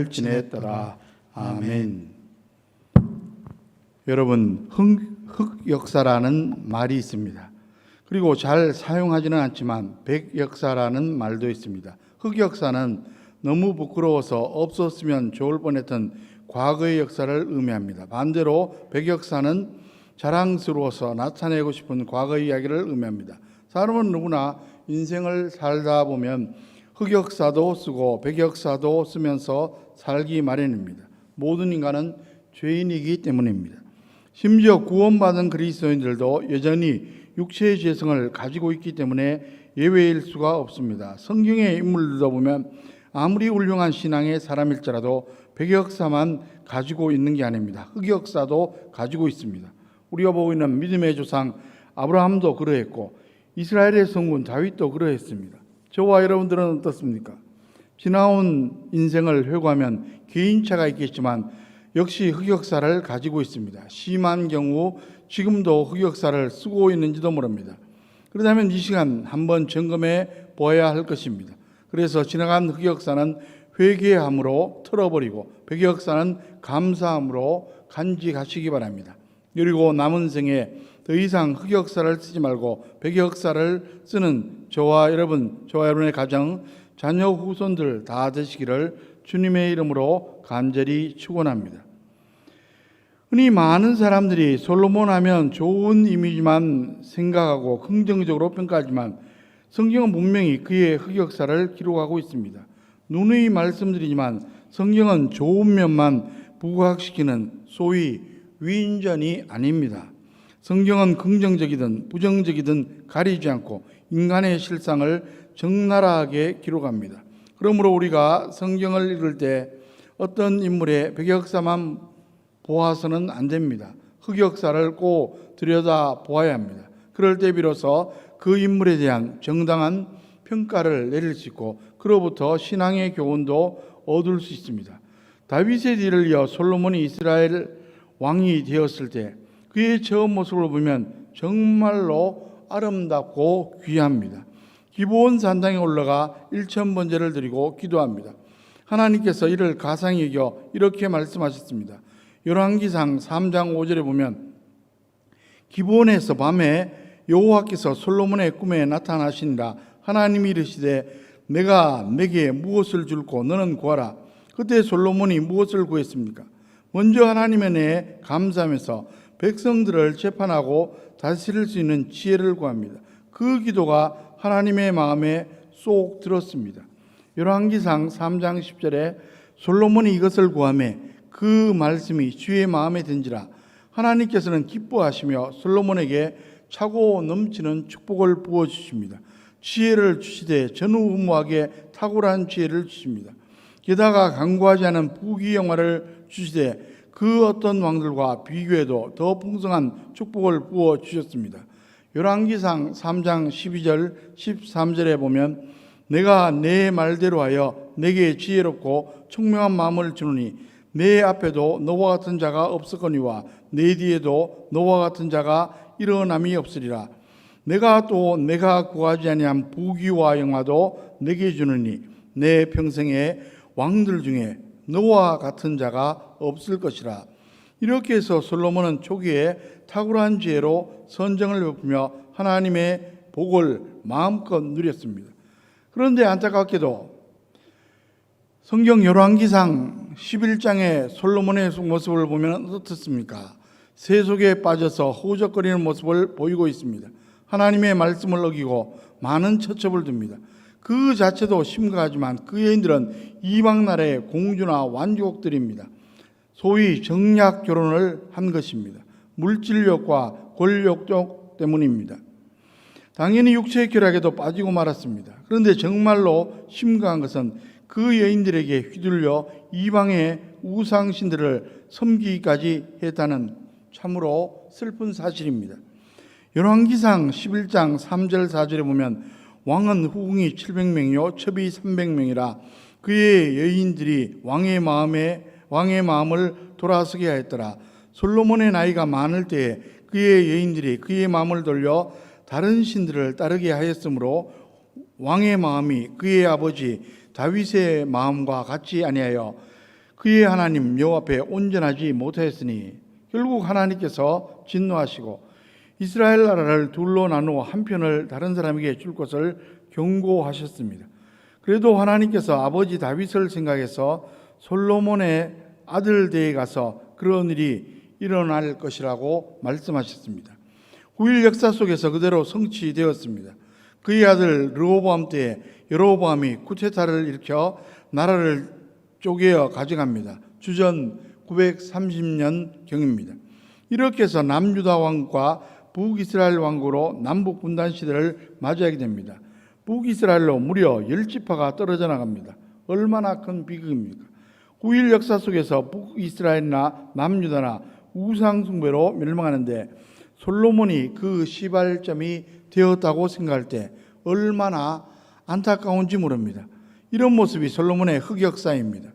지냈더라. 아멘. 여러분, 흑역사라는 말이 있습니다. 그리고 잘 사용하지는 않지만 백역사라는 말도 있습니다. 흑역사는 너무 부끄러워서 없었으면 좋을 뻔했던 과거의 역사를 의미합니다. 반대로 백역사는 자랑스러워서 나타내고 싶은 과거의 이야기를 의미합니다. 사람은 누구나 인생을 살다 보면 흑역사도 쓰고 백역사도 쓰면서 살기 마련입니다. 모든 인간은 죄인이기 때문입니다. 심지어 구원받은 그리스도인들도 여전히 육체의 죄성을 가지고 있기 때문에 예외일 수가 없습니다. 성경의 인물들도 보면 아무리 훌륭한 신앙의 사람일지라도 백역사만 가지고 있는 게 아닙니다. 흑역사도 가지고 있습니다. 우리가 보고 있는 믿음의 조상 아브라함도 그러했고 이스라엘의 성군 다윗도 그러했습니다. 저와 여러분들은 어떻습니까? 지나온 인생을 회고하면 개인차가 있겠지만 역시 흑역사를 가지고 있습니다. 심한 경우 지금도 흑역사를 쓰고 있는지도 모릅니다. 그렇다면 이 시간 한번 점검해 보아야 할 것입니다. 그래서 지나간 흑역사는 회개함으로 털어버리고 백역사는 감사함으로 간직하시기 바랍니다. 그리고 남은 생에 더 이상 흑역사를 쓰지 말고 백역사를 쓰는 저와 여러분의 가정, 자녀, 후손들 다 되시기를 주님의 이름으로 간절히 축원합니다. 흔히 많은 사람들이 솔로몬 하면 좋은 이미지만 생각하고 긍정적으로 평가하지만 성경은 분명히 그의 흑역사를 기록하고 있습니다. 누누이 말씀드리지만 성경은 좋은 면만 부각시키는 소위 위인전이 아닙니다. 성경은 긍정적이든 부정적이든 가리지 않고 인간의 실상을 적나라하게 기록합니다. 그러므로 우리가 성경을 읽을 때 어떤 인물의 백역사만 보아서는 안 됩니다. 흑역사를 꼭 들여다 보아야 합니다. 그럴 때 비로소 그 인물에 대한 정당한 평가를 내릴 수 있고 그로부터 신앙의 교훈도 얻을 수 있습니다. 다윗의 뒤를 이어 솔로몬이 이스라엘 왕이 되었을 때 그의 처음 모습을 보면 정말로 아름답고 귀합니다. 기브온 산당에 올라가 일천번제를 드리고 기도합니다. 하나님께서 이를 가상히 여겨 이렇게 말씀하셨습니다. 열왕기상 3장 5절에 보면 기브온에서 밤에 여호와께서 솔로몬의 꿈에 나타나시니라. 하나님이 이르시되 내가 내게 무엇을 줄고 너는 구하라. 그때 솔로몬이 무엇을 구했습니까? 먼저 하나님의 은혜에 감사하면서 백성들을 재판하고 다스릴 수 있는 지혜를 구합니다. 그 기도가 하나님의 마음에 쏙 들었습니다. 열왕기상 3장 10절에 솔로몬이 이것을 구하매 그 말씀이 주의 마음에 든지라. 하나님께서는 기뻐하시며 솔로몬에게 차고 넘치는 축복을 부어주십니다. 지혜를 주시되 전후무하게 탁월한 지혜를 주십니다. 게다가 강구하지 않은 부귀영화를 주시되 그 어떤 왕들과 비교해도 더 풍성한 축복을 부어주셨습니다. 열왕기상 3장 12절 13절에 보면 내가 내 말대로 하여 내게 지혜롭고 총명한 마음을 주노니 내 앞에도 너와 같은 자가 없었거니와 내 뒤에도 너와 같은 자가 일어남이 없으리라. 내가 구하지 아니한 부귀와 영화도 내게 주느니 내 평생에 왕들 중에 너와 같은 자가 없을 것이라. 이렇게 해서 솔로몬은 초기에 탁월한 지혜로 선정을 베푸며 하나님의 복을 마음껏 누렸습니다. 그런데 안타깝게도 성경 열왕기상 11장의 솔로몬의 모습을 보면 어떻습니까? 새 속에 빠져서 허우적거리는 모습을 보이고 있습니다. 하나님의 말씀을 어기고 많은 처첩을 둡니다. 그 자체도 심각하지만 그 여인들은 이방 나라의 공주나 완주곡들입니다. 소위 정략 결혼을 한 것입니다. 물질욕과 권력욕 때문입니다. 당연히 육체의 쾌락에도 빠지고 말았습니다. 그런데 정말로 심각한 것은 그 여인들에게 휘둘려 이방의 우상신들을 섬기기까지 했다는 참으로 슬픈 사실입니다. 열왕기상 11장 3절 4절에 보면 왕은 후궁이 700명이요 첩이 300명이라 그의 여인들이 왕의 마음을 돌아서게 하였더라. 솔로몬의 나이가 많을 때에 그의 여인들이 그의 마음을 돌려 다른 신들을 따르게 하였으므로 왕의 마음이 그의 아버지 다윗의 마음과 같지 아니하여 그의 하나님 여호와 앞에 온전하지 못하였으니 결국 하나님께서 진노하시고 이스라엘 나라를 둘로 나누어 한 편을 다른 사람에게 줄 것을 경고하셨습니다. 그래도 하나님께서 아버지 다윗을 생각해서 솔로몬의 아들 대에 가서 그런 일이 일어날 것이라고 말씀하셨습니다. 후일 역사 속에서 그대로 성취되었습니다. 그의 아들 르호보암 때에 여로보암이 쿠데타를 일으켜 나라를 쪼개어 가져갑니다. 주전 930년경입니다. 이렇게 해서 남유다 왕과 북이스라엘 왕국으로 남북 분단 시대를 맞이하게 됩니다. 북이스라엘로 무려 10지파가 떨어져 나갑니다. 얼마나 큰 비극입니까? 후일 역사 속에서 북이스라엘이나 남유다나 우상 숭배로 멸망하는데 솔로몬이 그 시발점이 되었다고 생각할 때 얼마나 안타까운지 모릅니다. 이런 모습이 솔로몬의 흑역사입니다.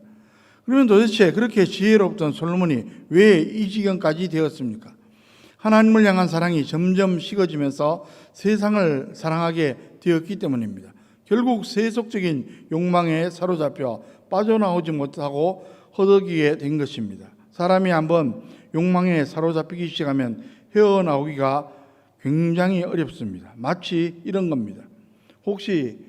그러면 도대체 그렇게 지혜롭던 솔로몬이 왜 이 지경까지 되었습니까? 하나님을 향한 사랑이 점점 식어지면서 세상을 사랑하게 되었기 때문입니다. 결국 세속적인 욕망에 사로잡혀 빠져나오지 못하고 허덕이게 된 것입니다. 사람이 한번 욕망에 사로잡히기 시작하면 헤어나오기가 굉장히 어렵습니다. 마치 이런 겁니다. 혹시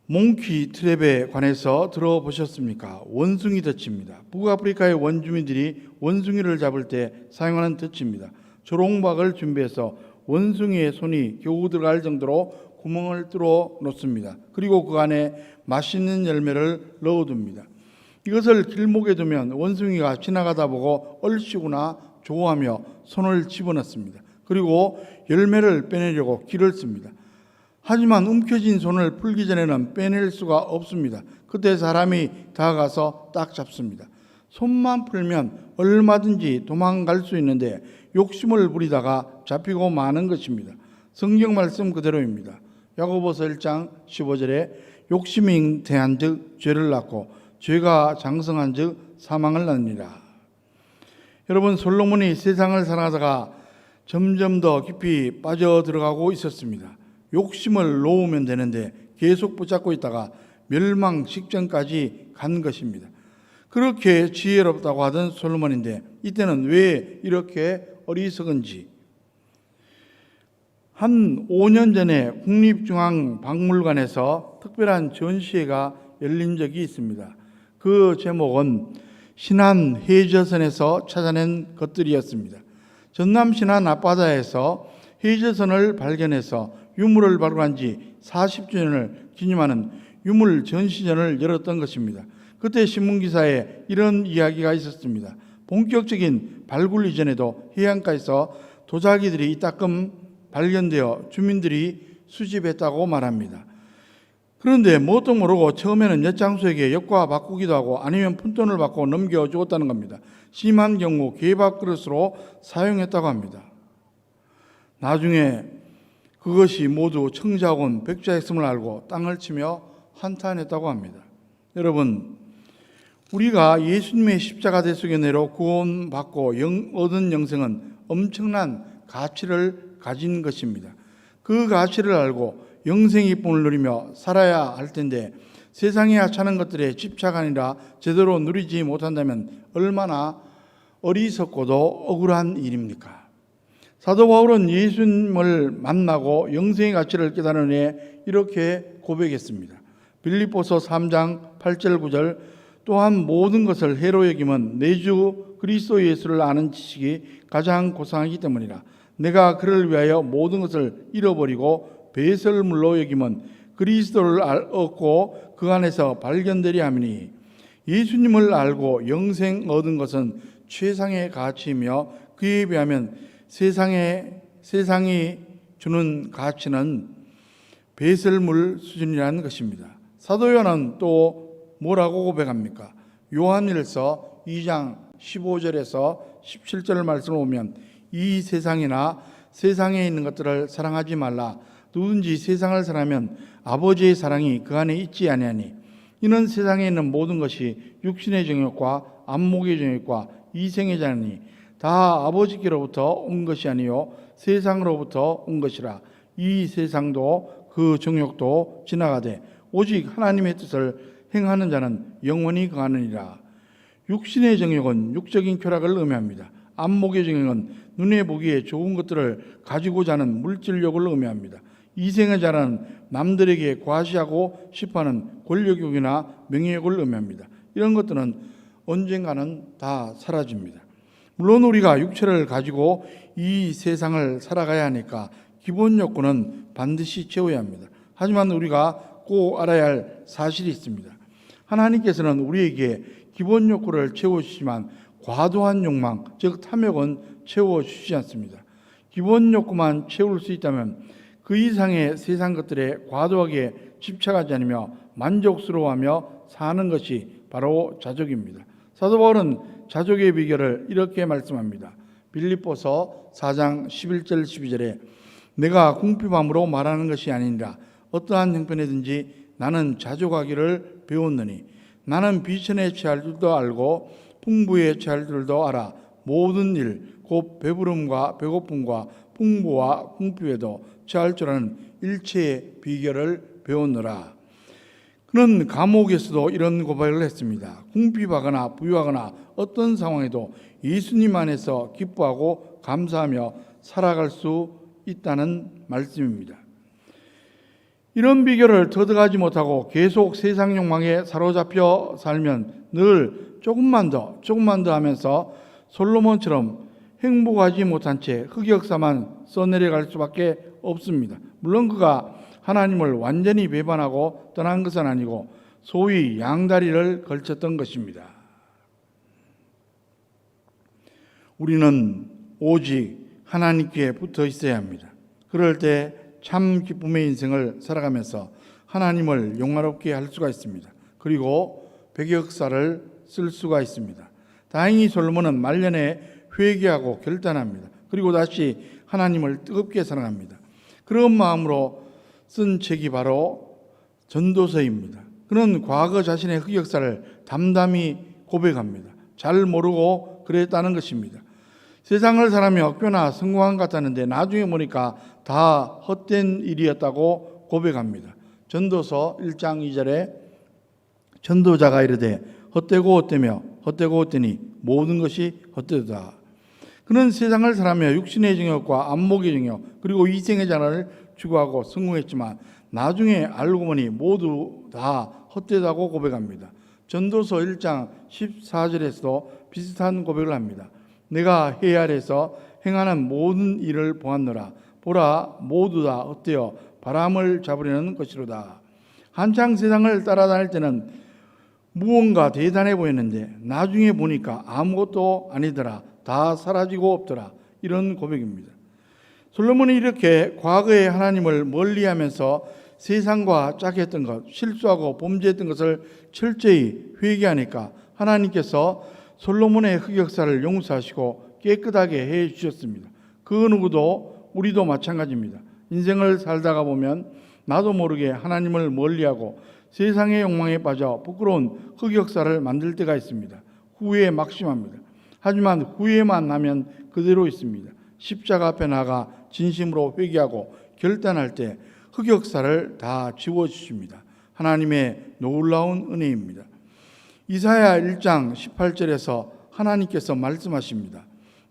몽키 트랩에 관해서 들어보셨습니까? 원숭이 덫입니다. 북아프리카의 원주민들이 원숭이를 잡을 때 사용하는 덫입니다. 조롱박을 준비해서 원숭이의 손이 겨우 들어갈 정도로 구멍을 뚫어 놓습니다. 그리고 그 안에 맛있는 열매를 넣어둡니다. 이것을 길목에 두면 원숭이가 지나가다 보고 얼씨구나 좋아하며 손을 집어넣습니다. 그리고 열매를 빼내려고 길을 씁니다. 하지만 움켜쥔 손을 풀기 전에는 빼낼 수가 없습니다. 그때 사람이 다가가서 딱 잡습니다. 손만 풀면 얼마든지 도망갈 수 있는데 욕심을 부리다가 잡히고 마는 것입니다. 성경 말씀 그대로입니다. 야고보서 1장 15절에 욕심이 잉태한 즉 죄를 낳고 죄가 장성한 즉 사망을 낳느니라. 여러분, 솔로몬이 세상을 사랑하다가 점점 더 깊이 빠져들어가고 있었습니다. 욕심을 놓으면 되는데 계속 붙잡고 있다가 멸망 직전까지 간 것입니다. 그렇게 지혜롭다고 하던 솔로몬인데 이때는 왜 이렇게 어리석은지. 한 5년 전에 국립중앙박물관에서 특별한 전시회가 열린 적이 있습니다. 그 제목은 신안 해저선에서 찾아낸 것들이었습니다. 전남 신안 앞바다에서 해저선을 발견해서 유물을 발굴한 지 40주년을 기념하는 유물 전시전을 열었던 것입니다. 그때 신문기사에 이런 이야기가 있었습니다. 본격적인 발굴 이전에도 해안가에서 도자기들이 이따금 발견되어 주민들이 수집했다고 말합니다. 그런데 뭣도 모르고 처음에는 엿장수에게 엿과 바꾸기도 하고 아니면 푼돈을 받고 넘겨주었다는 겁니다. 심한 경우 개밥 그릇으로 사용했다고 합니다. 나중에 그것이 모두 청자원 백자했음을 알고 땅을 치며 한탄했다고 합니다. 여러분, 우리가 예수님의 십자가 대속의 내로 구원받고 얻은 영생은 엄청난 가치를 가진 것입니다. 그 가치를 알고 영생의 기쁨을 누리며 살아야 할 텐데 세상의 하찮은 것들에 집착하니라 제대로 누리지 못한다면 얼마나 어리석고도 억울한 일입니까? 사도 바울은 예수님을 만나고 영생의 가치를 깨달은 후에 이렇게 고백했습니다. 빌립보서 3장 8절 9절 또한 모든 것을 해로 여김은 내 주 그리스도 예수를 아는 지식이 가장 고상하기 때문이라. 내가 그를 위하여 모든 것을 잃어버리고 배설물로 여김은 그리스도를 얻고 그 안에서 발견되려 함이니 예수님을 알고 영생 얻은 것은 최상의 가치이며 그에 비하면 세상이 주는 가치는 배설물 수준이라는 것입니다. 사도 요한은 또 뭐라고 고백합니까? 요한일서 2장 15절에서 17절 말씀을 보면 이 세상이나 세상에 있는 것들을 사랑하지 말라. 누구든지 세상을 사랑하면 아버지의 사랑이 그 안에 있지 아니하니 이는 세상에 있는 모든 것이 육신의 정욕과 안목의 정욕과 이생의 자니 다 아버지께로부터 온 것이 아니요 세상으로부터 온 것이라. 이 세상도 그 정욕도 지나가되 오직 하나님의 뜻을 행하는 자는 영원히 거하느니라. 육신의 정욕은 육적인 쾌락을 의미합니다. 안목의 정욕은 눈에 보기에 좋은 것들을 가지고자 하는 물질욕을 의미합니다. 이생의 자는 남들에게 과시하고 싶어하는 권력욕이나 명예욕을 의미합니다. 이런 것들은 언젠가는 다 사라집니다. 물론 우리가 육체를 가지고 이 세상을 살아가야 하니까 기본 욕구는 반드시 채워야 합니다. 하지만 우리가 꼭 알아야 할 사실이 있습니다. 하나님께서는 우리에게 기본 욕구를 채워주시지만 과도한 욕망, 즉 탐욕은 채워주시지 않습니다. 기본 욕구만 채울 수 있다면 그 이상의 세상 것들에 과도하게 집착하지 않으며 만족스러워하며 사는 것이 바로 자족입니다. 사도 바울은 자족의 비결을 이렇게 말씀합니다. 빌립보서 4장 11절 12절에 내가 궁핍함으로 말하는 것이 아니니라 어떠한 형편이든지 나는 자족하기를 배웠느니 나는 비천에 처할 줄도 알고 풍부에 처할 줄도 알아 모든 일 곧 배부름과 배고픔과 풍부와 궁핍에도 처할 줄 아는 일체의 비결을 배웠노라. 그는 감옥에서도 이런 고백을 했습니다. 궁핍하거나 부유하거나 어떤 상황에도 예수님 안에서 기뻐하고 감사하며 살아갈 수 있다는 말씀입니다. 이런 비결을 터득하지 못하고 계속 세상 욕망에 사로잡혀 살면 늘 조금만 더 하면서 솔로몬처럼 행복하지 못한 채 흑역사만 써내려갈 수밖에 없습니다. 물론 그가 하나님을 완전히 배반하고 떠난 것은 아니고 소위 양다리를 걸쳤던 것입니다. 우리는 오직 하나님께 붙어 있어야 합니다. 그럴 때 참 기쁨의 인생을 살아가면서 하나님을 영화롭게 할 수가 있습니다. 그리고 백역사를 쓸 수가 있습니다. 다행히 솔로몬은 말년에 회개하고 결단합니다. 그리고 다시 하나님을 뜨겁게 사랑합니다. 그런 마음으로 쓴 책이 바로 전도서입니다. 그는 과거 자신의 흑역사를 담담히 고백합니다. 잘 모르고 그랬다는 것입니다. 세상을 살아며 꽤나 성공한 것 같았는데 나중에 보니까 다 헛된 일이었다고 고백합니다. 전도서 1장 2절에 전도자가 이르되 헛되고 헛되며 헛되고 헛되니 모든 것이 헛되다. 그는 세상을 살아며 육신의 정욕과 안목의 정욕 그리고 이생의 자를 추구하고 성공했지만 나중에 알고 보니 모두 다 헛되다고 고백합니다. 전도서 1장 14절에서도 비슷한 고백을 합니다. 내가 해 아래에서 행하는 모든 일을 보았노라. 보라 모두 다 헛되어 바람을 잡으려는 것이로다. 한창 세상을 따라다닐 때는 무언가 대단해 보였는데 나중에 보니까 아무것도 아니더라. 다 사라지고 없더라. 이런 고백입니다. 솔로몬이 이렇게 과거에 하나님을 멀리하면서 세상과 짝했던 것, 실수하고 범죄했던 것을 철저히 회개하니까 하나님께서 솔로몬의 흑역사를 용서하시고 깨끗하게 해 주셨습니다. 그 누구도 우리도 마찬가지입니다. 인생을 살다가 보면 나도 모르게 하나님을 멀리하고 세상의 욕망에 빠져 부끄러운 흑역사를 만들 때가 있습니다. 후회에 막심합니다. 하지만 후회만 나면 그대로 있습니다. 십자가 앞에 나가 진심으로 회개하고 결단할 때 흑역사를 다 지워주십니다. 하나님의 놀라운 은혜입니다. 이사야 1장 18절에서 하나님께서 말씀하십니다.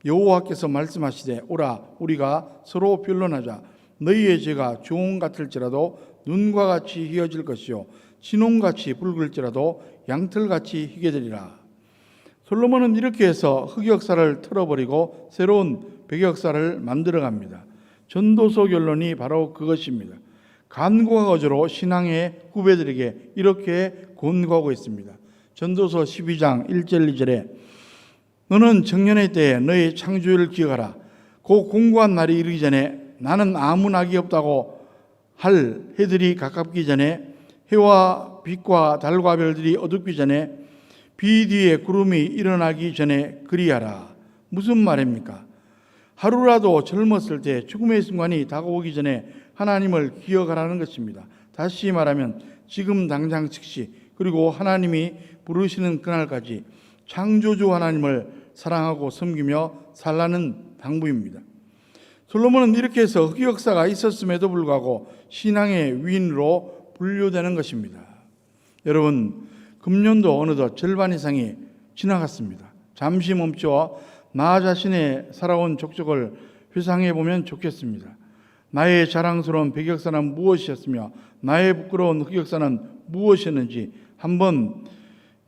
여호와께서 말씀하시되 오라 우리가 서로 변론하자. 너희의 죄가 주홍 같을지라도 눈과 같이 희어질 것이요 진홍같이 붉을지라도 양털같이 희게 되리라. 솔로몬은 이렇게 해서 흑역사를 털어버리고 새로운 백역사를 만들어갑니다. 전도서 결론이 바로 그것입니다. 간구와 거저로 신앙의 후배들에게 이렇게 권고하고 있습니다. 전도서 12장 1절 2절에 너는 청년의 때에 너의 창조를 기억하라. 그 공고한 날이 이르기 전에 나는 아무 낙이 없다고 할 해들이 가깝기 전에 해와 빛과 달과 별들이 어둡기 전에 비 뒤에 구름이 일어나기 전에 그리하라. 무슨 말입니까? 하루라도 젊었을 때 죽음의 순간이 다가오기 전에 하나님을 기억하라는 것입니다. 다시 말하면 지금 당장 즉시 그리고 하나님이 부르시는 그날까지 창조주 하나님을 사랑하고 섬기며 살라는 당부입니다. 솔로몬은 이렇게 해서 흑역사가 있었음에도 불구하고 신앙의 위인으로 분류되는 것입니다. 여러분, 금년도 어느덧 절반 이상이 지나갔습니다. 잠시 멈춰 나 자신의 살아온 족적을 회상해 보면 좋겠습니다. 나의 자랑스러운 백역사는 무엇이었으며 나의 부끄러운 흑역사는 무엇이었는지 한번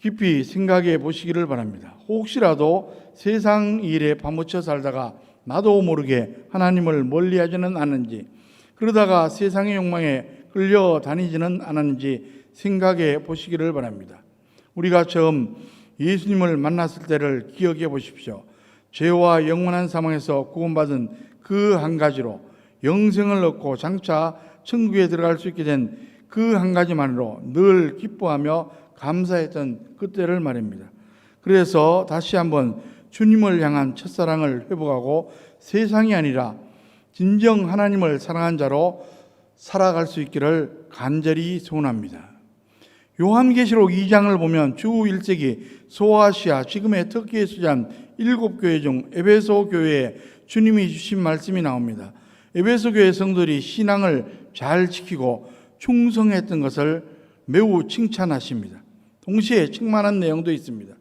깊이 생각해 보시기를 바랍니다. 혹시라도 세상 일에 파묻혀 살다가 나도 모르게 하나님을 멀리하지는 않는지, 그러다가 세상의 욕망에 끌려다니지는 않았는지 생각해 보시기를 바랍니다. 우리가 처음 예수님을 만났을 때를 기억해 보십시오. 죄와 영원한 사망에서 구원받은 그 한 가지로, 영생을 얻고 장차 천국에 들어갈 수 있게 된 그 한 가지만으로 늘 기뻐하며 감사했던 그때를 말입니다. 그래서 다시 한번 주님을 향한 첫사랑을 회복하고 세상이 아니라 진정 하나님을 사랑한 자로 살아갈 수 있기를 간절히 소원합니다. 요한계시록 2장을 보면 주 1세기 소아시아, 지금의 터키에 소재한 7교회 중 에베소 교회에 주님이 주신 말씀이 나옵니다. 에베소 교회 성도들이 신앙을 잘 지키고 충성했던 것을 매우 칭찬하십니다. 동시에 충만한 내용도 있습니다.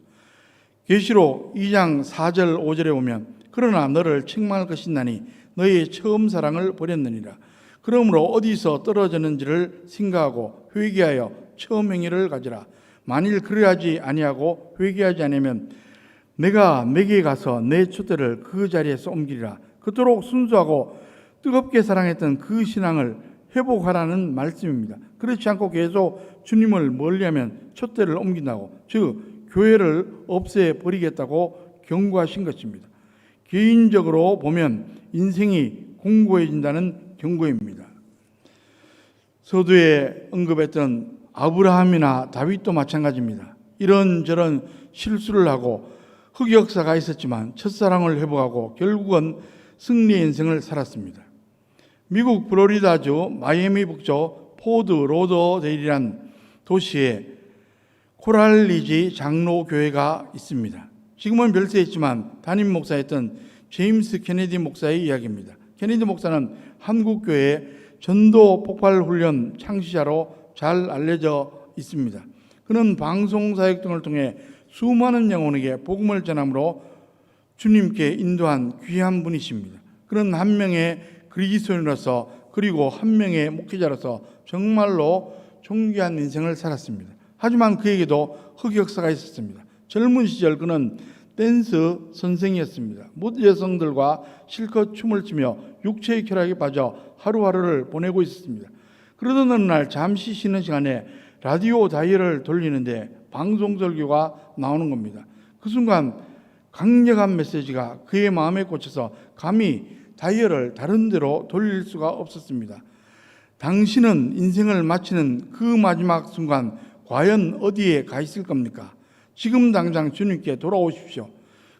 계시록 2장 4절 5절에 보면 그러나 너를 책망할 것이나니 너의 처음 사랑을 버렸느니라. 그러므로 어디서 떨어졌는지를 생각하고 회개하여 처음 행위를 가지라. 만일 그러하지 아니하고 회개하지 않으면 내가 내게 가서 내 촛대를 그 자리에서 옮기리라. 그토록 순수하고 뜨겁게 사랑했던 그 신앙을 회복하라는 말씀입니다. 그렇지 않고 계속 주님을 멀리하면 촛대를 옮긴다고, 즉 교회를 없애버리겠다고 경고하신 것입니다. 개인적으로 보면 인생이 공고해진다는 경고입니다. 서두에 언급했던 아브라함이나 다윗도 마찬가지입니다. 이런저런 실수를 하고 흑역사가 있었지만 첫사랑을 회복하고 결국은 승리의 인생을 살았습니다. 미국 플로리다주 마이애미 북쪽 포드 로더데일이란 도시에 코랄리지 장로교회가 있습니다. 지금은 별세했지만 담임 목사였던 제임스 케네디 목사의 이야기입니다. 케네디 목사는 한국교회 전도 폭발 훈련 창시자로 잘 알려져 있습니다. 그는 방송사역 등을 통해 수많은 영혼에게 복음을 전함으로 주님께 인도한 귀한 분이십니다. 그는 한 명의 그리스도인으로서 그리고 한 명의 목회자로서 정말로 존귀한 인생을 살았습니다. 하지만 그에게도 흑역사가 있었습니다. 젊은 시절 그는 댄스 선생이었습니다. 모든 여성들과 실컷 춤을 추며 육체의 쾌락에 빠져 하루하루를 보내고 있었습니다. 그러던 어느 날 잠시 쉬는 시간에 라디오 다이얼을 돌리는데 방송 설교가 나오는 겁니다. 그 순간 강력한 메시지가 그의 마음에 꽂혀서 감히 다이얼을 다른 데로 돌릴 수가 없었습니다. 당신은 인생을 마치는 그 마지막 순간 과연 어디에 가 있을 겁니까? 지금 당장 주님께 돌아오십시오.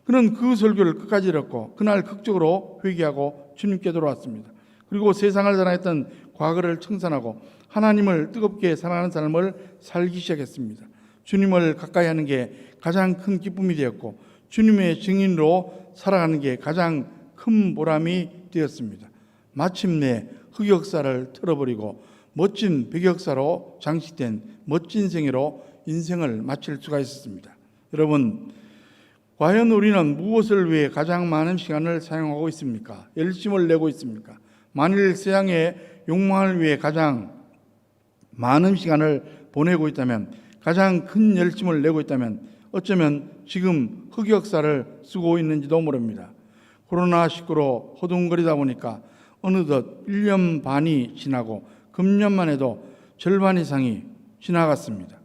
그는 그 설교를 끝까지 들었고 그날 극적으로 회개하고 주님께 돌아왔습니다. 그리고 세상을 사랑했던 과거를 청산하고 하나님을 뜨겁게 사랑하는 삶을 살기 시작했습니다. 주님을 가까이 하는 게 가장 큰 기쁨이 되었고 주님의 증인으로 살아가는 게 가장 큰 보람이 되었습니다. 마침내 흑역사를 틀어버리고 멋진 백역사로 장식된 멋진 생애로 인생을 마칠 수가 있었습니다. 여러분, 과연 우리는 무엇을 위해 가장 많은 시간을 사용하고 있습니까? 열심을 내고 있습니까? 만일 세상의 욕망을 위해 가장 많은 시간을 보내고 있다면, 가장 큰 열심을 내고 있다면 어쩌면 지금 흑역사를 쓰고 있는지도 모릅니다. 코로나19로 허둥거리다 보니까 어느덧 1년 반이 지나고 금년만 해도 절반 이상이 지나갔습니다.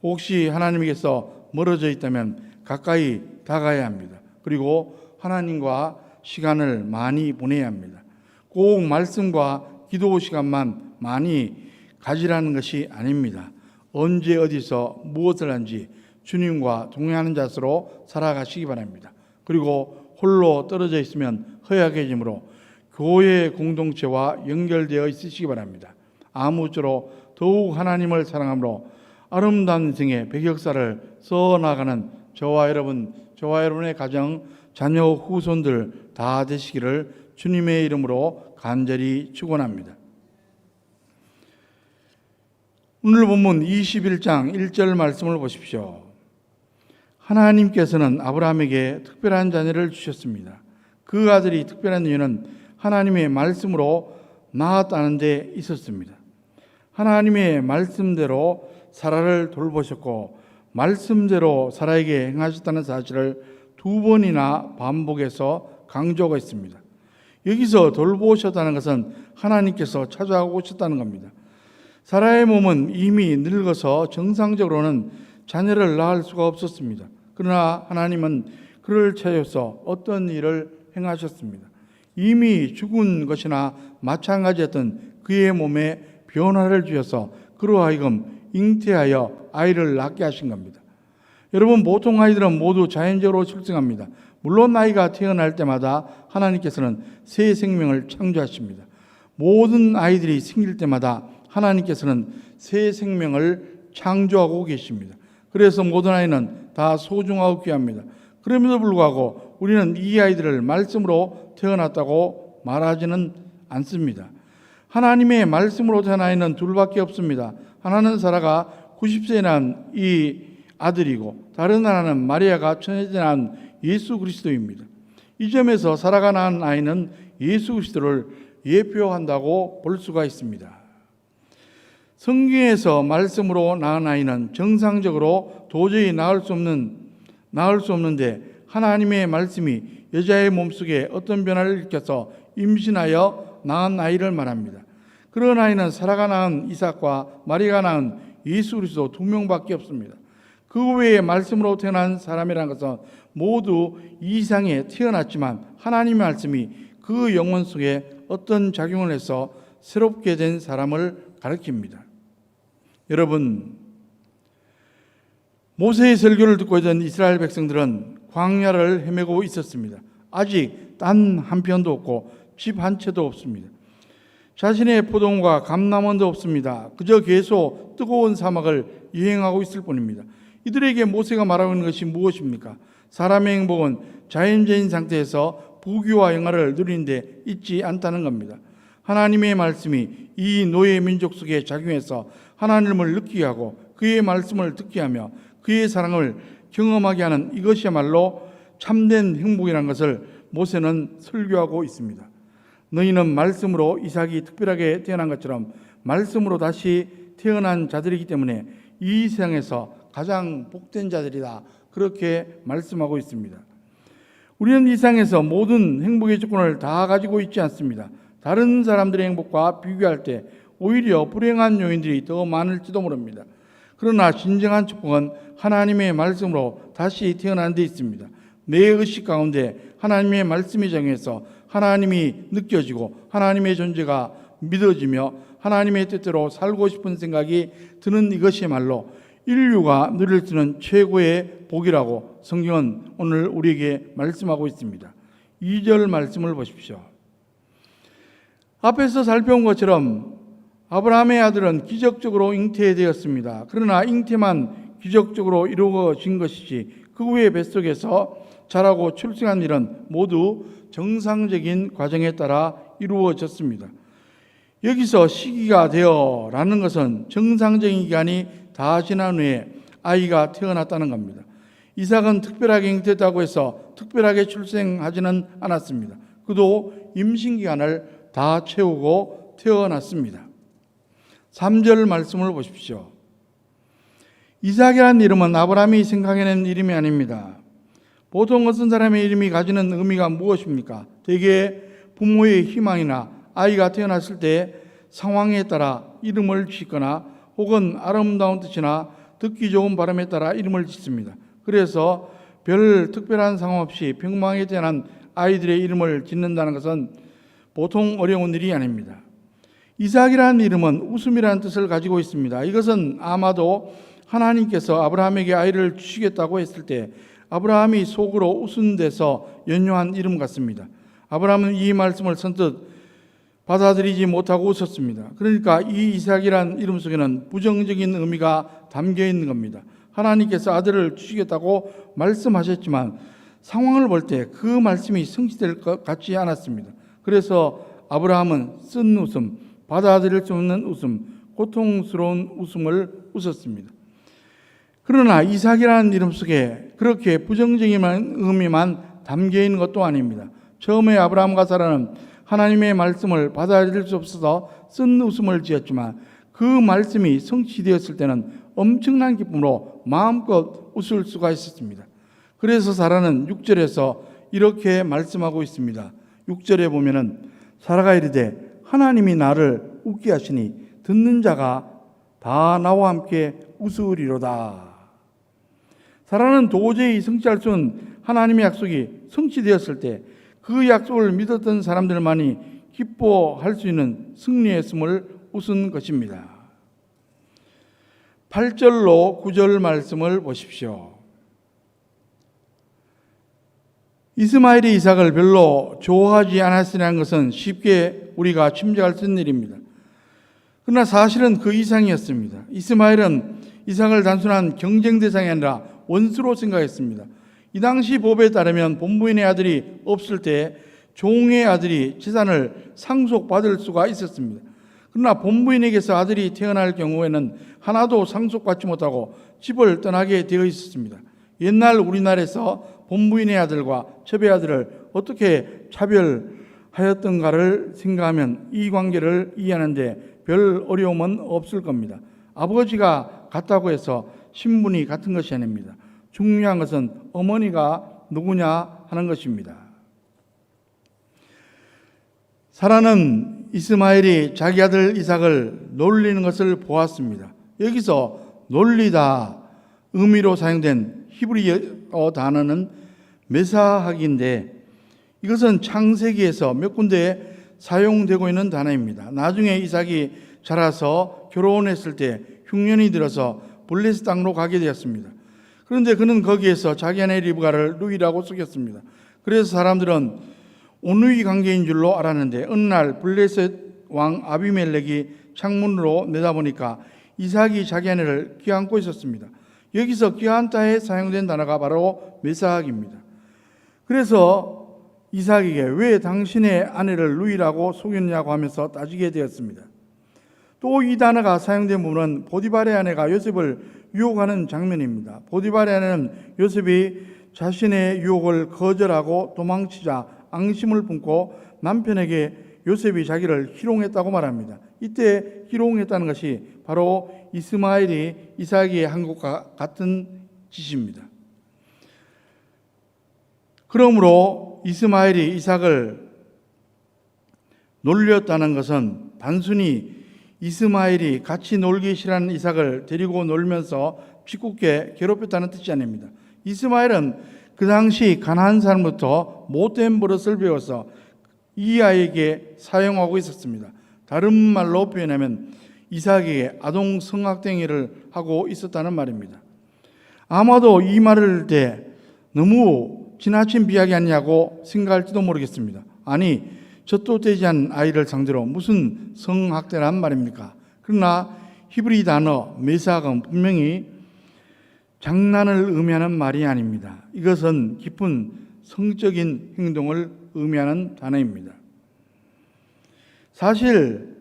혹시 하나님께서 멀어져 있다면 가까이 다가야 합니다. 그리고 하나님과 시간을 많이 보내야 합니다. 꼭 말씀과 기도 시간만 많이 가지라는 것이 아닙니다. 언제 어디서 무엇을 한지 주님과 동행하는 자세로 살아가시기 바랍니다. 그리고 홀로 떨어져 있으면 허약해지므로 교회 공동체와 연결되어 있으시기 바랍니다. 아무쪼록 더욱 하나님을 사랑함으로 아름다운 인생의 백역사를 써나가는 저와 여러분의 가정, 자녀, 후손들 다 되시기를 주님의 이름으로 간절히 축원합니다. 오늘 본문 21장 1절 말씀을 보십시오. 하나님께서는 아브라함에게 특별한 자녀를 주셨습니다. 그 아들이 특별한 이유는 하나님의 말씀으로 낳았다는 데 있었습니다. 하나님의 말씀대로 사라를 돌보셨고 말씀대로 사라에게 행하셨다는 사실을 두 번이나 반복해서 강조하고 있습니다. 여기서 돌보셨다는 것은 하나님께서 찾아오셨다는 겁니다. 사라의 몸은 이미 늙어서 정상적으로는 자녀를 낳을 수가 없었습니다. 그러나 하나님은 그를 찾아서 어떤 일을 행하셨습니다. 이미 죽은 것이나 마찬가지였던 그의 몸에 변화를 주셔서 그로 하여금 잉태하여 아이를 낳게 하신 겁니다. 여러분, 보통 아이들은 모두 자연적으로 출생합니다. 물론 아이가 태어날 때마다 하나님께서는 새 생명을 창조하십니다. 모든 아이들이 생길 때마다 하나님께서는 새 생명을 창조하고 계십니다. 그래서 모든 아이는 다 소중하고 귀합니다. 그럼에도 불구하고 우리는 이 아이들을 말씀으로 태어났다고 말하지는 않습니다. 하나님의 말씀으로 태어난 아이는 둘밖에 없습니다. 하나는 사라가 90세에 난 이 아들이고 다른 하나는 마리아가 천여째 난 예수 그리스도입니다. 이 점에서 사라가 낳은 아이는 예수 그리스도를 예표한다고 볼 수가 있습니다. 성경에서 말씀으로 낳은 아이는 정상적으로 도저히 낳을 수 없는데 하나님의 말씀이 여자의 몸속에 어떤 변화를 일으켜서 임신하여 낳은 아이를 말합니다. 그런 아이는 사라가 낳은 이삭과 마리아가 낳은 예수 그리스도 두 명밖에 없습니다. 그 외에 말씀으로 태어난 사람이라는 것은 모두 이상에 태어났지만 하나님의 말씀이 그 영혼 속에 어떤 작용을 해서 새롭게 된 사람을 가리킵니다. 여러분, 모세의 설교를 듣고 있던 이스라엘 백성들은 광야를 헤매고 있었습니다. 아직 단 한 편도 없고 집 한 채도 없습니다. 자신의 포도원과 감람원도 없습니다. 그저 계속 뜨거운 사막을 여행하고 있을 뿐입니다. 이들에게 모세가 말하고 있는 것이 무엇입니까? 사람의 행복은 자연적인 상태에서 부귀와 영화를 누리는 데 있지 않다는 겁니다. 하나님의 말씀이 이 노예 민족 속에 작용해서 하나님을 느끼게 하고 그의 말씀을 듣게 하며 그의 사랑을 경험하게 하는 이것이야말로 참된 행복이라는 것을 모세는 설교하고 있습니다. 너희는 말씀으로 이삭이 특별하게 태어난 것처럼 말씀으로 다시 태어난 자들이기 때문에 이 세상에서 가장 복된 자들이다. 그렇게 말씀하고 있습니다. 우리는 이 세상에서 모든 행복의 조건을 다 가지고 있지 않습니다. 다른 사람들의 행복과 비교할 때 오히려 불행한 요인들이 더 많을지도 모릅니다. 그러나 진정한 축복은 하나님의 말씀으로 다시 태어난 데 있습니다. 내 의식 가운데 하나님의 말씀이 정해서 하나님이 느껴지고 하나님의 존재가 믿어지며 하나님의 뜻대로 살고 싶은 생각이 드는 이것이야말로 인류가 누릴 수 있는 최고의 복이라고 성경은 오늘 우리에게 말씀하고 있습니다. 2절 말씀을 보십시오. 앞에서 살펴본 것처럼 아브라함의 아들은 기적적으로 잉태되었습니다. 그러나 잉태만 기적적으로 이루어진 것이지 그 후에 뱃속에서 자라고 출생한 일은 모두 정상적인 과정에 따라 이루어졌습니다. 여기서 시기가 되어라는 것은 정상적인 기간이 다 지난 후에 아이가 태어났다는 겁니다. 이삭은 특별하게 잉태했다고 해서 특별하게 출생하지는 않았습니다. 그도 임신기간을 다 채우고 태어났습니다. 3절 말씀을 보십시오. 이삭이라는 이름은 아브라함이 생각해낸 이름이 아닙니다. 보통 어떤 사람의 이름이 가지는 의미가 무엇입니까? 대개 부모의 희망이나 아이가 태어났을 때 상황에 따라 이름을 짓거나 혹은 아름다운 뜻이나 듣기 좋은 바람에 따라 이름을 짓습니다. 그래서 별 특별한 상황 없이 평범하게 태어난 아이들의 이름을 짓는다는 것은 보통 어려운 일이 아닙니다. 이삭이라는 이름은 웃음이라는 뜻을 가지고 있습니다. 이것은 아마도 하나님께서 아브라함에게 아이를 주시겠다고 했을 때 아브라함이 속으로 웃은 데서 연유한 이름 같습니다. 아브라함은 이 말씀을 선뜻 받아들이지 못하고 웃었습니다. 그러니까 이 이삭이라는 이름 속에는 부정적인 의미가 담겨 있는 겁니다. 하나님께서 아들을 주시겠다고 말씀하셨지만 상황을 볼 때 그 말씀이 성취될 것 같지 않았습니다. 그래서 아브라함은 쓴 웃음, 받아들일 수 없는 웃음, 고통스러운 웃음을 웃었습니다. 그러나 이삭이라는 이름 속에 그렇게 부정적인 의미만 담겨 있는 것도 아닙니다. 처음에 아브라함과 사라는 하나님의 말씀을 받아들일 수 없어서 쓴 웃음을 지었지만 그 말씀이 성취되었을 때는 엄청난 기쁨으로 마음껏 웃을 수가 있었습니다. 그래서 사라는 6절에서 이렇게 말씀하고 있습니다. 6절에 보면은 사라가 이르되 하나님이 나를 웃게 하시니 듣는 자가 다 나와 함께 웃으리로다. 사라는 도저히 성취할 수 없는 하나님의 약속이 성취되었을 때 그 약속을 믿었던 사람들만이 기뻐할 수 있는 승리했음을 웃은 것입니다. 8절로 9절 말씀을 보십시오. 이스마엘이 이삭을 별로 좋아하지 않았으라는 것은 쉽게 우리가 짐작할 수 있는 일입니다. 그러나 사실은 그 이상이었습니다. 이스마엘은 이삭을 단순한 경쟁 대상이 아니라 원수로 생각했습니다. 이 당시 법에 따르면 본부인의 아들이 없을 때 종의 아들이 재산을 상속받을 수가 있었습니다. 그러나 본부인에게서 아들이 태어날 경우에는 하나도 상속받지 못하고 집을 떠나게 되어 있었습니다. 옛날 우리나라에서 본부인의 아들과 첩의 아들을 어떻게 차별하였던가를 생각하면 이 관계를 이해하는데 별 어려움은 없을 겁니다. 아버지가 같다고 해서 신분이 같은 것이 아닙니다. 중요한 것은 어머니가 누구냐 하는 것입니다. 사라는 이스마엘이 자기 아들 이삭을 놀리는 것을 보았습니다. 여기서 놀리다 의미로 사용된 히브리어 단어는 메사하기인데 이것은 창세기에서 몇 군데 사용되고 있는 단어입니다. 나중에 이삭이 자라서 결혼했을 때 흉년이 들어서 블레스 땅으로 가게 되었습니다. 그런데 그는 거기에서 자기 아내 리브가를 누이라고 속였습니다. 그래서 사람들은 온누이 관계인 줄로 알았는데 어느 날 블레셋 왕 아비멜렉이 창문으로 내다보니까 이삭이 자기 아내를 껴안고 있었습니다. 여기서 껴안다에 사용된 단어가 바로 메사학입니다. 그래서 이삭에게 왜 당신의 아내를 누이라고 속였냐고 하면서 따지게 되었습니다. 또 이 단어가 사용된 부분은 보디발의 아내가 요셉을 유혹하는 장면입니다. 보디발의 아내는 요셉이 자신의 유혹을 거절하고 도망치자 앙심을 품고 남편에게 요셉이 자기를 희롱했다고 말합니다. 이때 희롱했다는 것이 바로 이스마엘이 이삭에게 한 것과 같은 짓입니다. 그러므로 이스마엘이 이삭을 놀렸다는 것은 단순히 이스마엘이 같이 놀기 싫어하는 이삭을 데리고 놀면서 짓궂게 괴롭혔다는 뜻이 아닙니다. 이스마엘은 그 당시 가나안 사람부터 못된 버릇을 배워서 이 아이에게 사용하고 있었습니다. 다른 말로 표현하면 이삭에게 아동 성학대행위를 하고 있었다는 말입니다. 아마도 이 말을 할 때 너무 지나친 비약이 아니냐고 생각할지도 모르겠습니다. 아니, 젖도 되지 않은 아이를 상대로 무슨 성학대란 말입니까? 그러나 히브리 단어 메사학은 분명히 장난을 의미하는 말이 아닙니다. 이것은 깊은 성적인 행동을 의미하는 단어입니다. 사실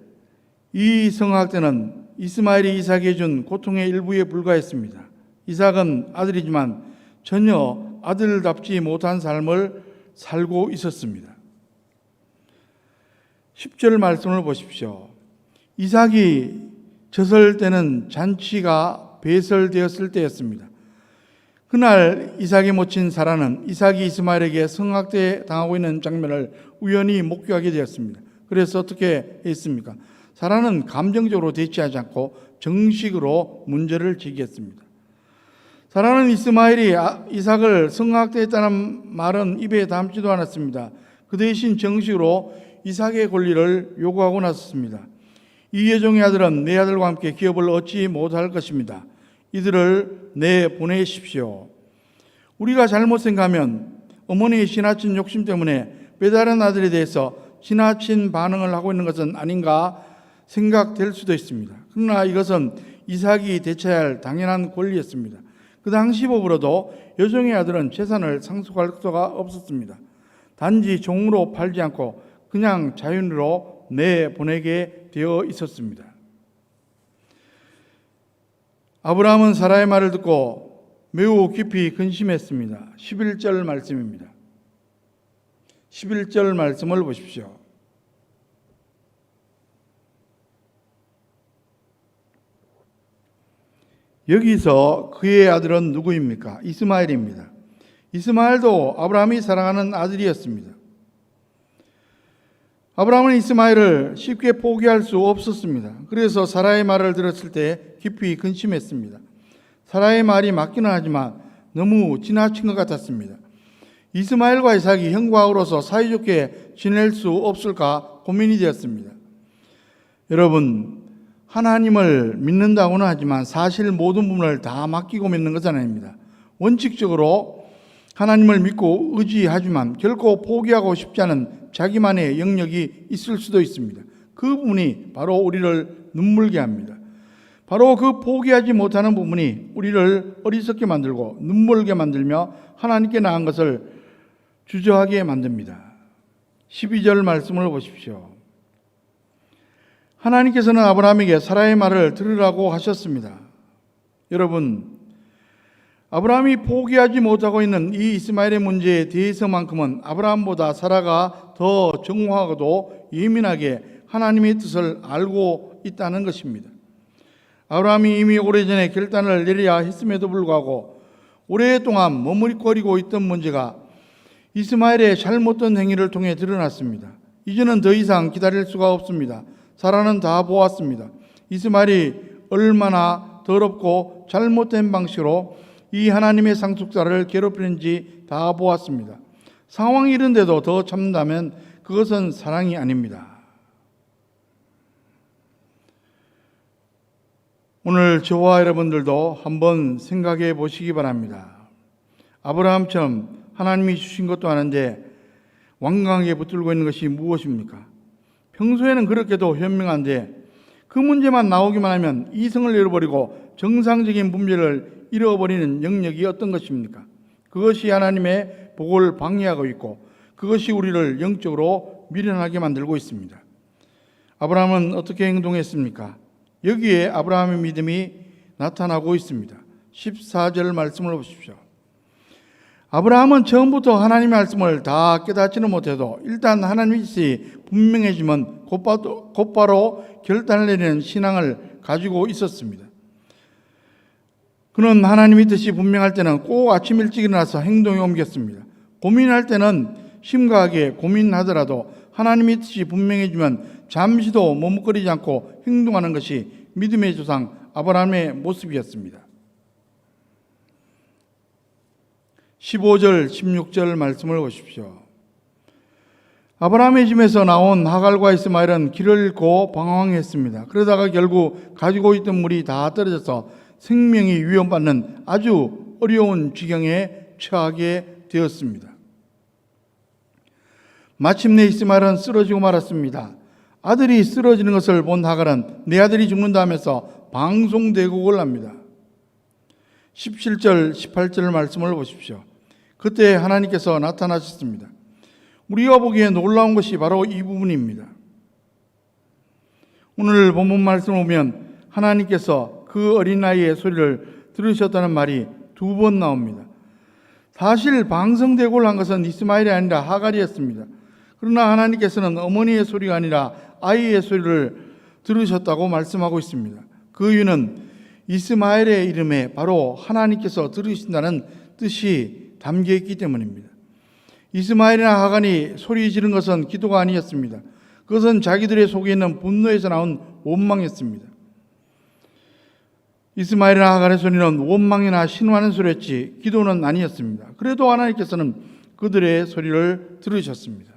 이 성학대는 이스마엘이 이삭에게 준 고통의 일부에 불과했습니다. 이삭은 아들이지만 전혀 아들답지 못한 삶을 살고 있었습니다. 10절 말씀을 보십시오. 이삭이 젖을 때는 잔치가 배설되었을 때였습니다. 그날 이삭의 모친 사라는 이삭이 이스마엘에게 성학대 당하고 있는 장면을 우연히 목격하게 되었습니다. 그래서 어떻게 했습니까? 사라는 감정적으로 대치하지 않고 정식으로 문제를 제기했습니다. 사라는 이스마엘이 이삭을 성학대했다는 말은 입에 담지도 않았습니다. 그 대신 정식으로 이삭의 권리를 요구하고 나섰습니다. 이 여종의 아들은 내 아들과 함께 기업을 얻지 못할 것입니다. 이들을 내보내십시오. 우리가 잘못 생각하면 어머니의 지나친 욕심 때문에 배다른 아들에 대해서 지나친 반응을 하고 있는 것은 아닌가 생각될 수도 있습니다. 그러나 이것은 이삭이 대처해야 할 당연한 권리였습니다. 그 당시 법으로도 여종의 아들은 재산을 상속할 수가 없었습니다. 단지 종으로 팔지 않고 그냥 자연으로 내보내게 되어 있었습니다. 아브라함은 사라의 말을 듣고 매우 깊이 근심했습니다. 11절 말씀입니다. 11절 말씀을 보십시오. 여기서 그의 아들은 누구입니까? 이스마엘입니다. 이스마엘도 아브라함이 사랑하는 아들이었습니다. 아브라함은 이스마엘을 쉽게 포기할 수 없었습니다. 그래서 사라의 말을 들었을 때 깊이 근심했습니다. 사라의 말이 맞기는 하지만 너무 지나친 것 같았습니다. 이스마엘과 이삭이 형과 아우로서 사이좋게 지낼 수 없을까 고민이 되었습니다. 여러분, 하나님을 믿는다고는 하지만 사실 모든 부분을 다 맡기고 믿는 것은 아닙니다. 원칙적으로 하나님을 믿고 의지하지만 결코 포기하고 싶지 않은 자기만의 영역이 있을 수도 있습니다. 그 부분이 바로 우리를 눈물게 합니다. 바로 그 포기하지 못하는 부분이 우리를 어리석게 만들고 눈물게 만들며 하나님께 나은 것을 주저하게 만듭니다. 12절 말씀을 보십시오. 하나님께서는 아브라함에게 사라의 말을 들으라고 하셨습니다. 여러분, 아브라함이 포기하지 못하고 있는 이 이스마엘의 문제에 대해서만큼은 아브라함보다 사라가 더 정확하고도 예민하게 하나님의 뜻을 알고 있다는 것입니다. 아브라함이 이미 오래전에 결단을 내려야 했음에도 불구하고 오랫동안 머무르고 있던 문제가 이스마엘의 잘못된 행위를 통해 드러났습니다. 이제는 더 이상 기다릴 수가 없습니다. 사라는 다 보았습니다. 이스마엘이 얼마나 더럽고 잘못된 방식으로 이 하나님의 상속자를 괴롭히는지 다 보았습니다. 상황이 이런데도 더 참는다면 그것은 사랑이 아닙니다. 오늘 저와 여러분들도 한번 생각해 보시기 바랍니다. 아브라함처럼 하나님이 주신 것도 아는데 완강하게 붙들고 있는 것이 무엇입니까? 평소에는 그렇게도 현명한데 그 문제만 나오기만 하면 이성을 잃어버리고 정상적인 분별을 잃어버리는 영역이 어떤 것입니까? 그것이 하나님의 복을 방해하고 있고 그것이 우리를 영적으로 미련하게 만들고 있습니다. 아브라함은 어떻게 행동했습니까? 여기에 아브라함의 믿음이 나타나고 있습니다. 14절 말씀을 보십시오. 아브라함은 처음부터 하나님의 말씀을 다 깨닫지는 못해도 일단 하나님의 뜻이 분명해지면 곧바로 결단을 내리는 신앙을 가지고 있었습니다. 그는 하나님의 뜻이 분명할 때는 꼭 아침 일찍 일어나서 행동에 옮겼습니다. 고민할 때는 심각하게 고민하더라도 하나님의 뜻이 분명해지면 잠시도 머뭇거리지 않고 행동하는 것이 믿음의 조상 아브라함의 모습이었습니다. 15절, 16절 말씀을 보십시오. 아브라함의 집에서 나온 하갈과 이스마엘은 길을 잃고 방황했습니다. 그러다가 결국 가지고 있던 물이 다 떨어져서 생명이 위협받는 아주 어려운 지경에 처하게 되었습니다. 마침내 이스마엘은 쓰러지고 말았습니다. 아들이 쓰러지는 것을 본 하갈은 내 아들이 죽는다 하면서 방송대곡을 합니다. 17절, 18절 말씀을 보십시오. 그때 하나님께서 나타나셨습니다. 우리가 보기에 놀라운 것이 바로 이 부분입니다. 오늘 본문 말씀을 보면 하나님께서 그 어린아이의 소리를 들으셨다는 말이 2번 나옵니다. 사실 방송대고를 한 것은 이스마엘이 아니라 하갈이었습니다. 그러나 하나님께서는 어머니의 소리가 아니라 아이의 소리를 들으셨다고 말씀하고 있습니다. 그 이유는 이스마엘의 이름에 바로 하나님께서 들으신다는 뜻이 담겨 있기 때문입니다. 이스마엘이나 하갈이 소리 지른 것은 기도가 아니었습니다. 그것은 자기들의 속에 있는 분노에서 나온 원망이었습니다. 이스마엘이나 하갈의 소리는 원망이나 신호하는 소리였지 기도는 아니었습니다. 그래도 하나님께서는 그들의 소리를 들으셨습니다.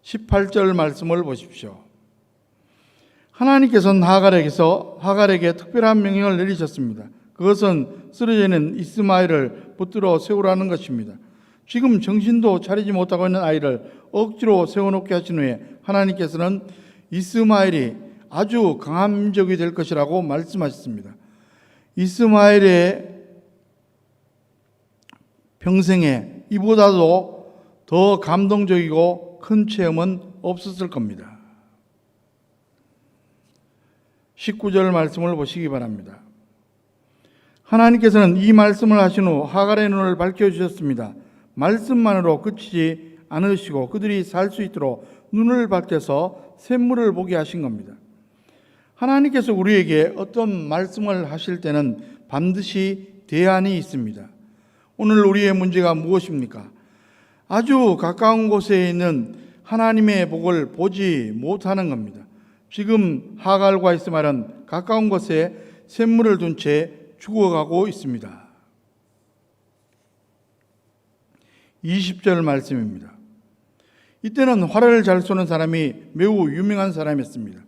18절 말씀을 보십시오. 하나님께서는 하갈에게 특별한 명령을 내리셨습니다. 그것은 쓰러져 있는 이스마엘을 붙들어 세우라는 것입니다. 지금 정신도 차리지 못하고 있는 아이를 억지로 세워놓게 하신 후에 하나님께서는 이스마엘이 아주 강한 적이 될 것이라고 말씀하셨습니다. 이스마엘의 평생에 이보다도 더 감동적이고 큰 체험은 없었을 겁니다. 19절 말씀을 보시기 바랍니다. 하나님께서는 이 말씀을 하신 후 하갈의 눈을 밝혀주셨습니다. 말씀만으로 그치지 않으시고 그들이 살 수 있도록 눈을 밝혀서 샘물을 보게 하신 겁니다. 하나님께서 우리에게 어떤 말씀을 하실 때는 반드시 대안이 있습니다. 오늘 우리의 문제가 무엇입니까? 아주 가까운 곳에 있는 하나님의 복을 보지 못하는 겁니다. 지금 하갈과 이스마엘은 가까운 곳에 샘물을 둔 채 죽어가고 있습니다. 20절 말씀입니다. 이때는 활을 잘 쏘는 사람이 매우 유명한 사람이었습니다.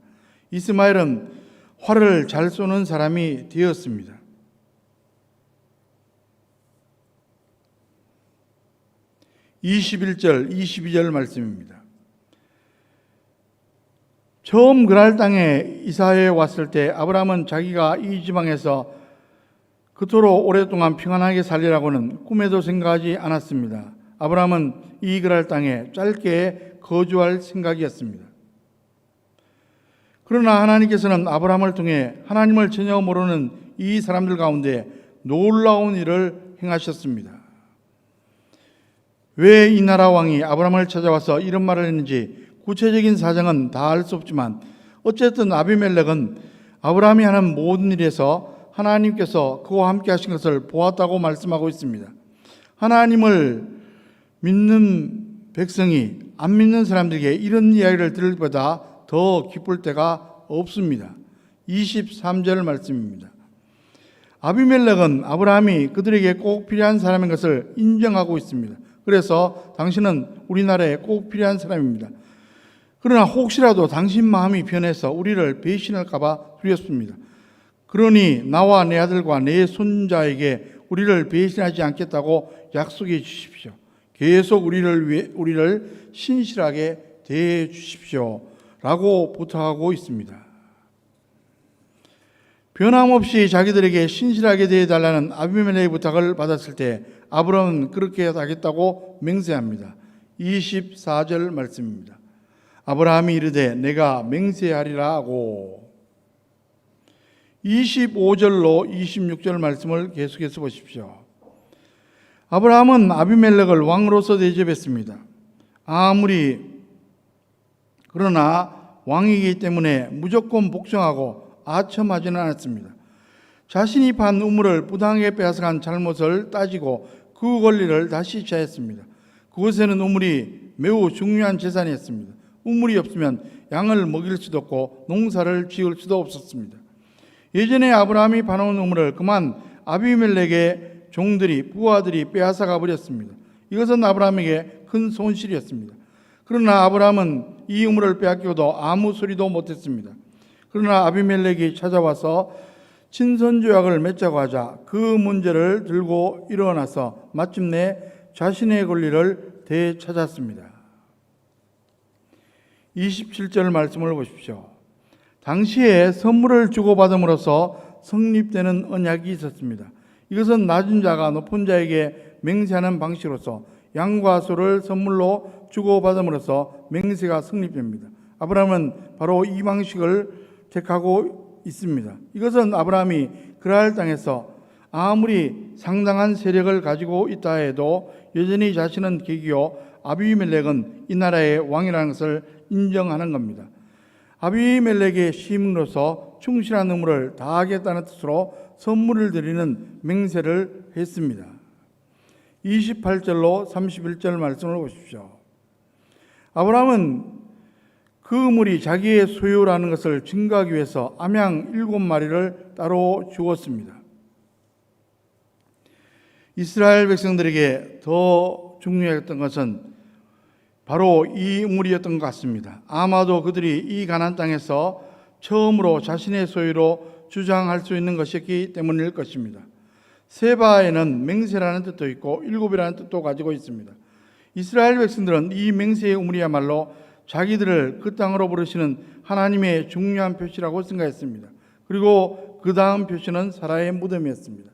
이스마엘은 활을 잘 쏘는 사람이 되었습니다. 21절, 22절 말씀입니다. 처음 그랄 땅에 이사해 왔을 때 아브라함은 자기가 이 지방에서 그토록 오랫동안 평안하게 살리라고는 꿈에도 생각하지 않았습니다. 아브라함은 이 그랄 땅에 짧게 거주할 생각이었습니다. 그러나 하나님께서는 아브라함을 통해 하나님을 전혀 모르는 이 사람들 가운데 놀라운 일을 행하셨습니다. 왜 이 나라 왕이 아브라함을 찾아와서 이런 말을 했는지 구체적인 사정은 다 알 수 없지만 어쨌든 아비멜렉은 아브라함이 하는 모든 일에서 하나님께서 그와 함께 하신 것을 보았다고 말씀하고 있습니다. 하나님을 믿는 백성이 안 믿는 사람들에게 이런 이야기를 들을 때보다 더 기쁠 때가 없습니다. 23절 말씀입니다. 아비멜렉은 아브라함이 그들에게 꼭 필요한 사람인 것을 인정하고 있습니다. 그래서 당신은 우리나라에 꼭 필요한 사람입니다. 그러나 혹시라도 당신 마음이 변해서 우리를 배신할까 봐 두렵습니다. 그러니 나와 내 아들과 내 손자에게 우리를 배신하지 않겠다고 약속해 주십시오. 계속 우리를 신실하게 대해 주십시오. 라고 부탁하고 있습니다. 변함없이 자기들에게 신실하게 대해달라는 아비멜렉의 부탁을 받았을 때 아브라함은 그렇게 하겠다고 맹세합니다. 24절 말씀입니다. 아브라함이 이르되 내가 맹세하리라 하고 25절로 26절 말씀을 계속해서 보십시오. 아브라함은 아비멜렉을 왕으로서 대접했습니다. 그러나 왕이기 때문에 무조건 복종하고 아첨하지는 않았습니다. 자신이 판 우물을 부당하게 빼앗아간 잘못을 따지고 그 권리를 다시 취하였습니다. 그곳에는 우물이 매우 중요한 재산이었습니다. 우물이 없으면 양을 먹일 수도 없고 농사를 지을 수도 없었습니다. 예전에 아브라함이 파놓은 우물을 그만 아비멜렉의 종들이 부하들이 빼앗아가 버렸습니다. 이것은 아브라함에게 큰 손실이었습니다. 그러나 아브라함은 이 우물을 빼앗기고도 아무 소리도 못했습니다. 그러나 아비멜렉이 찾아와서 친선조약을 맺자고 하자 그 문제를 들고 일어나서 마침내 자신의 권리를 되찾았습니다. 27절 말씀을 보십시오. 당시에 선물을 주고받음으로써 성립되는 언약이 있었습니다. 이것은 낮은 자가 높은 자에게 맹세하는 방식으로서 양과 소를 선물로 주고받음으로써 맹세가 성립됩니다. 아브라함은 바로 이 방식을 택하고 있습니다. 이것은 아브라함이 그랄 땅에서 아무리 상당한 세력을 가지고 있다 해도 여전히 자신은 계기요 아비멜렉은 이 나라의 왕이라는 것을 인정하는 겁니다. 아비멜렉의 시민으로서 충실한 의무를 다하겠다는 뜻으로 선물을 드리는 맹세를 했습니다. 28절로 31절 말씀을 보십시오. 아브라함은 그 우물이 자기의 소유라는 것을 증거하기 위해서 암양 7마리를 따로 주었습니다. 이스라엘 백성들에게 더 중요했던 것은 바로 이 우물이었던 것 같습니다. 아마도 그들이 이 가나안 땅에서 처음으로 자신의 소유로 주장할 수 있는 것이었기 때문일 것입니다. 세바에는 맹세라는 뜻도 있고 7이라는 뜻도 가지고 있습니다. 이스라엘 백성들은 이 맹세의 우물이야말로 자기들을 그 땅으로 부르시는 하나님의 중요한 표시라고 생각했습니다. 그리고 그 다음 표시는 사라의 무덤이었습니다.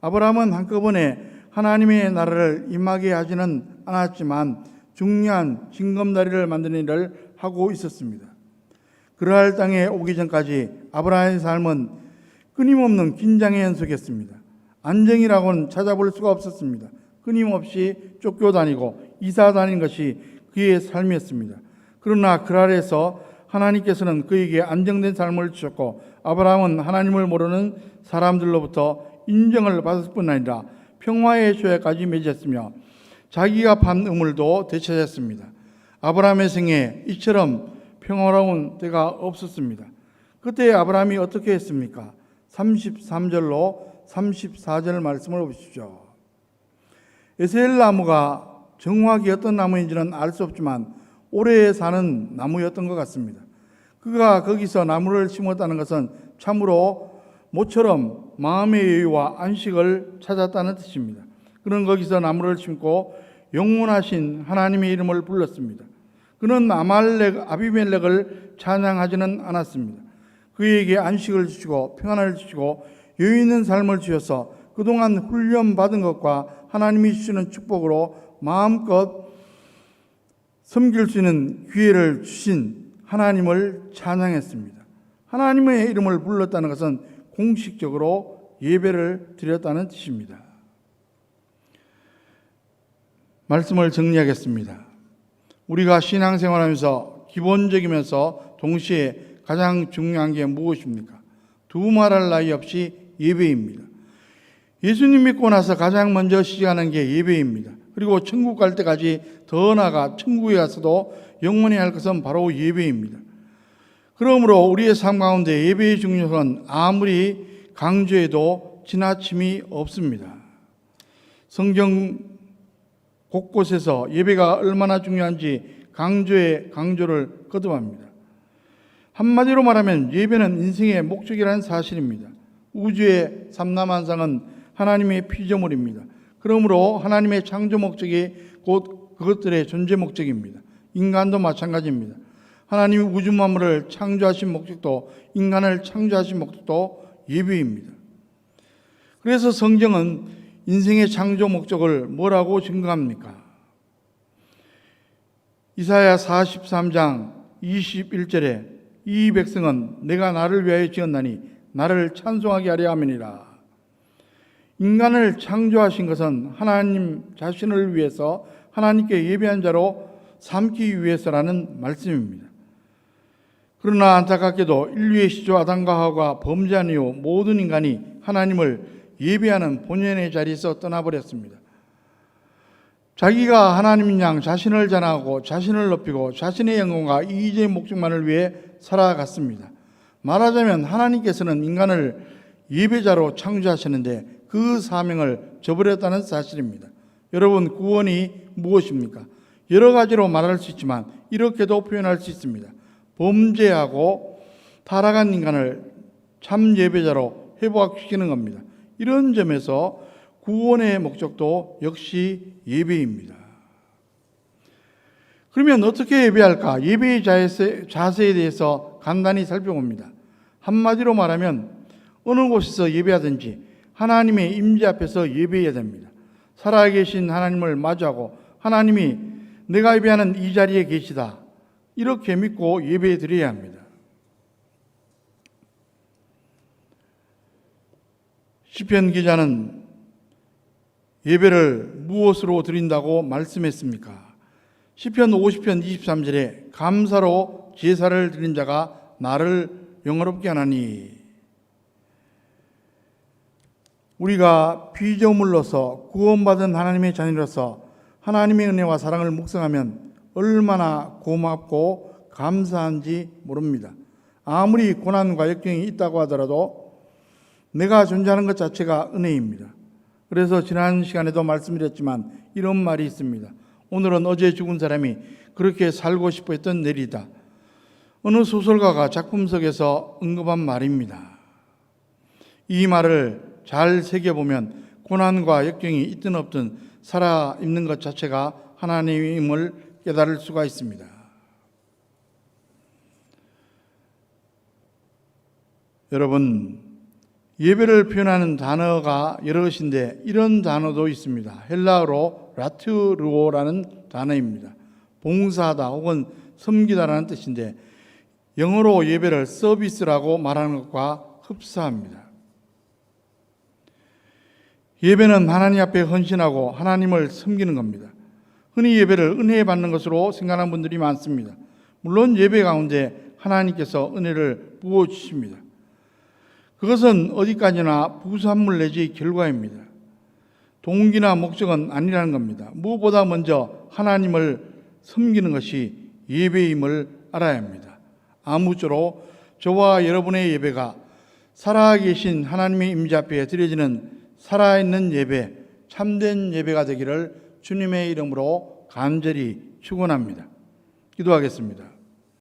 아브라함은 한꺼번에 하나님의 나라를 임하게 하지는 않았지만 중요한 징검다리를 만드는 일을 하고 있었습니다. 그랄 땅에 오기 전까지 아브라함의 삶은 끊임없는 긴장의 연속이었습니다. 안정이라고는 찾아볼 수가 없었습니다. 끊임없이 쫓겨다니고 이사 다니는 것이 그의 삶이었습니다. 그러나 그랄에서 하나님께서는 그에게 안정된 삶을 주셨고 아브라함은 하나님을 모르는 사람들로부터 인정을 받을 뿐 아니라 평화의 조약까지 맺었으며 자기가 판 우물도 되찾았습니다. 아브라함의 생에 이처럼 평화로운 때가 없었습니다. 그때 아브라함이 어떻게 했습니까? 33절로 34절 말씀을 보십시오. 에셀 나무가 정확히 어떤 나무인지는 알 수 없지만 오래 사는 나무였던 것 같습니다. 그가 거기서 나무를 심었다는 것은 참으로 모처럼 마음의 여유와 안식을 찾았다는 뜻입니다. 그는 거기서 나무를 심고 영원하신 하나님의 이름을 불렀습니다. 그는 아비멜렉을 찬양하지는 않았습니다. 그에게 안식을 주시고 평안을 주시고 여유 있는 삶을 주셔서 그동안 훈련받은 것과 하나님이 주시는 축복으로 마음껏 섬길 수 있는 기회를 주신 하나님을 찬양했습니다. 하나님의 이름을 불렀다는 것은 공식적으로 예배를 드렸다는 뜻입니다. 말씀을 정리하겠습니다. 우리가 신앙생활하면서 기본적이면서 동시에 가장 중요한 게 무엇입니까? 두말할 나위 없이 예배입니다. 예수님 믿고 나서 가장 먼저 시작하는 게 예배입니다. 그리고 천국 갈 때까지 더 나아가 천국에 가서도 영원히 할 것은 바로 예배입니다. 그러므로 우리의 삶 가운데 예배의 중요성은 아무리 강조해도 지나침이 없습니다. 성경 곳곳에서 예배가 얼마나 중요한지 강조를 거듭합니다. 한마디로 말하면 예배는 인생의 목적이라는 사실입니다. 우주의 삼라만상은 하나님의 피조물입니다. 그러므로 하나님의 창조 목적이 곧 그것들의 존재 목적입니다. 인간도 마찬가지입니다. 하나님이 우주 만물을 창조하신 목적도 인간을 창조하신 목적도 예배입니다. 그래서 성경은 인생의 창조 목적을 뭐라고 증거합니까? 이사야 43장 21절에 이 백성은 내가 나를 위하여 지었나니 나를 찬송하게 하려 함이니라. 인간을 창조하신 것은 하나님 자신을 위해서 하나님께 예배한 자로 삼기 위해서라는 말씀입니다. 그러나 안타깝게도 인류의 시조 아담과 하와가 범죄한 이후 모든 인간이 하나님을 예배하는 본연의 자리에서 떠나버렸습니다. 자기가 하나님인 양 자신을 자랑하고 자신을 높이고 자신의 영광과 이기적인 목적만을 위해 살아갔습니다. 말하자면 하나님께서는 인간을 예배자로 창조하셨는데 그 사명을 저버렸다는 사실입니다. 여러분, 구원이 무엇입니까? 여러 가지로 말할 수 있지만 이렇게도 표현할 수 있습니다. 범죄하고 타락한 인간을 참 예배자로 회복시키는 겁니다. 이런 점에서 구원의 목적도 역시 예배입니다. 그러면 어떻게 예배할까? 예배의 자세에 대해서 간단히 살펴봅니다. 한마디로 말하면 어느 곳에서 예배하든지 하나님의 임재 앞에서 예배해야 됩니다. 살아계신 하나님을 마주하고 하나님이 내가 예배하는 이 자리에 계시다, 이렇게 믿고 예배해 드려야 합니다. 시편 기자는 예배를 무엇으로 드린다고 말씀했습니까? 시편 50편 23절에 감사로 제사를 드린 자가 나를 영화롭게 하나니. 우리가 피조물로서 구원받은 하나님의 자녀로서 하나님의 은혜와 사랑을 묵상하면 얼마나 고맙고 감사한지 모릅니다. 아무리 고난과 역경이 있다고 하더라도 내가 존재하는 것 자체가 은혜입니다. 그래서 지난 시간에도 말씀드렸지만 이런 말이 있습니다. 오늘은 어제 죽은 사람이 그렇게 살고 싶어 했던 내일이다. 어느 소설가가 작품 속에서 언급한 말입니다. 이 말을 잘 새겨보면 고난과 역경이 있든 없든 살아있는 것 자체가 하나님임을 깨달을 수가 있습니다. 여러분, 예배를 표현하는 단어가 여럿인데 이런 단어도 있습니다. 헬라어로 라트루오라는 단어입니다. 봉사하다 혹은 섬기다라는 뜻인데 영어로 예배를 서비스라고 말하는 것과 흡사합니다. 예배는 하나님 앞에 헌신하고 하나님을 섬기는 겁니다. 흔히 예배를 은혜 받는 것으로 생각하는 분들이 많습니다. 물론 예배 가운데 하나님께서 은혜를 부어주십니다. 그것은 어디까지나 부산물 내지 결과입니다. 동기나 목적은 아니라는 겁니다. 무엇보다 먼저 하나님을 섬기는 것이 예배임을 알아야 합니다. 아무쪼록 저와 여러분의 예배가 살아계신 하나님의 임재 앞에 드려지는 살아있는 예배, 참된 예배가 되기를 주님의 이름으로 간절히 축원합니다. 기도하겠습니다.